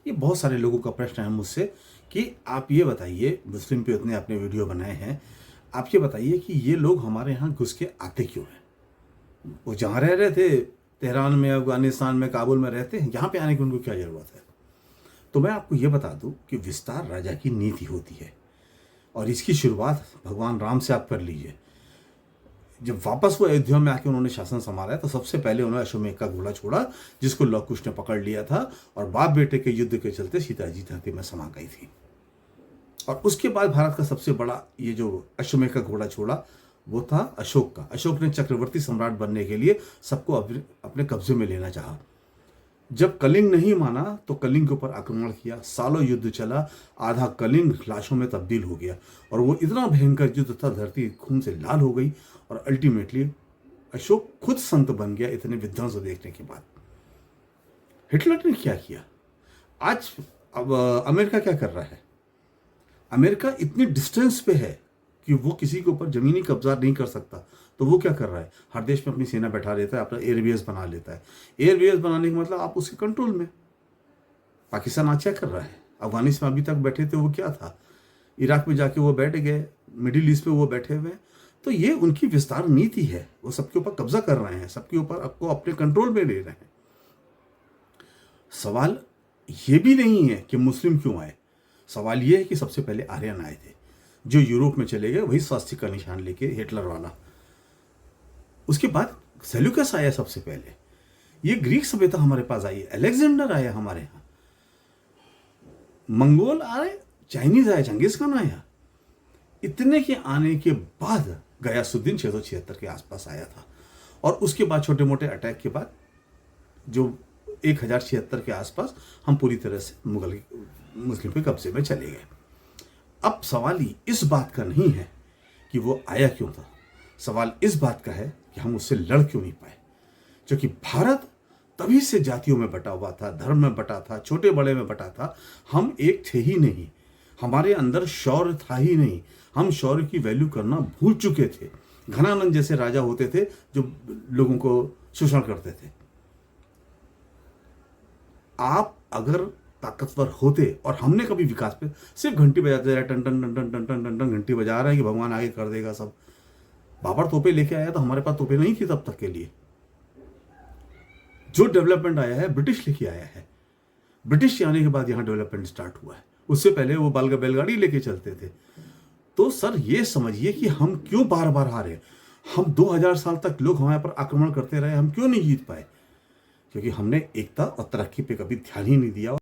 ये बहुत सारे लोगों का प्रश्न है मुझसे कि आप ये बताइए, मुस्लिम पे इतने आपने वीडियो बनाए हैं, आप ये बताइए कि ये लोग हमारे यहाँ घुस के आते क्यों हैं? वो जहाँ रह रहे थे, तेहरान में, अफगानिस्तान में, काबुल में रहते हैं, यहाँ पे आने की उनको क्या ज़रूरत है? तो मैं आपको ये बता दूं कि विस्तार राजा की नीति होती है और इसकी शुरुआत भगवान राम से आप कर लीजिए। जब वापस वो अयोध्या में आके उन्होंने शासन संभाला तो सबसे पहले उन्होंने अश्वमेध का घोड़ा छोड़ा, जिसको लव कुश ने पकड़ लिया था, और बाप बेटे के युद्ध के चलते सीता जी धरती में समा गई थी। और उसके बाद भारत का सबसे बड़ा ये जो अश्वमेध का घोड़ा छोड़ा वो था अशोक का। अशोक ने चक्रवर्ती सम्राट बनने के लिए सबको अपने कब्जे में लेना चाहा। जब कलिंग नहीं माना तो कलिंग के ऊपर आक्रमण किया, सालों युद्ध चला, आधा कलिंग लाशों में तब्दील हो गया और वो इतना भयंकर युद्ध था, धरती खून से लाल हो गई और अल्टीमेटली अशोक खुद संत बन गया इतने विध्वंस देखने के बाद। हिटलर ने क्या किया? आज अब अमेरिका क्या कर रहा है? अमेरिका इतनी डिस्टेंस पे है कि वो किसी के ऊपर जमीनी कब्जा नहीं कर सकता, तो वो क्या कर रहा है? हर देश में अपनी सेना बैठा लेता है, अपना एयरबेस बना लेता है। एयरबेस बनाने का मतलब आप उसके कंट्रोल में। पाकिस्तान आज क्या कर रहा है? अफगानिस्तान में अभी तक बैठे थे, वो क्या था? इराक में जाके वो बैठ गए, मिडिल ईस्ट पे वो बैठे हुए। तो ये उनकी विस्तार नीति है, वो सबके ऊपर कब्जा कर रहे हैं, सबके ऊपर आपको अपने कंट्रोल में ले रहे हैं। सवाल ये भी नहीं है कि मुस्लिम क्यों आए, सवाल ये है कि सबसे पहले आर्यन आए थे, जो यूरोप में चले गए, वही स्वास्थ्य का निशान लेके, हिटलर वाला। उसके बाद सेल्यूकस आया सबसे पहले, ये ग्रीक सभ्यता हमारे पास आई, अलेक्जेंडर आया हमारे यहाँ, मंगोल आए, चाइनीज आए, चंगेज खान आया। इतने के आने के बाद गयासुद्दीन 676 के आसपास आया था, और उसके बाद छोटे मोटे अटैक के बाद जो 1076 के आसपास हम पूरी तरह से मुस्लिम के कब्जे में चले गए। अब सवाल ही इस बात का नहीं है कि वो आया क्यों था, सवाल इस बात का है कि हम उससे लड़ क्यों नहीं पाए। क्योंकि भारत तभी से जातियों में बटा हुआ था, धर्म में बटा था, छोटे बड़े में बटा था, हम एक थे ही नहीं, हमारे अंदर शौर्य था ही नहीं, हम शौर्य की वैल्यू करना भूल चुके थे। घनानंद जैसे राजा होते थे जो लोगों को शोषण करते थे। आप अगर ताकतवर होते, और हमने कभी विकास पे सिर्फ घंटी बजाते रहे, टन टन टन टन टन टन टन टन घंटी बजा रहे हैं कि भगवान आगे कर देगा सब। बाबर तोपे लेके आया तो हमारे पास तोपे नहीं थी तब तक के लिए। जो डेवलपमेंट आया है ब्रिटिश लेके आया है, ब्रिटिश के आने के बाद यहाँ डेवलपमेंट स्टार्ट हुआ है। उससे पहले वो बैलगाड़ी लेके चलते थे। तो सर ये समझिए कि हम क्यों बार बार हारे। हम 2000 साल तक लोग हमारे पर आक्रमण करते रहे, हम क्यों नहीं जीत पाए? क्योंकि हमने एकता और तरक्की पे कभी ध्यान ही नहीं दिया।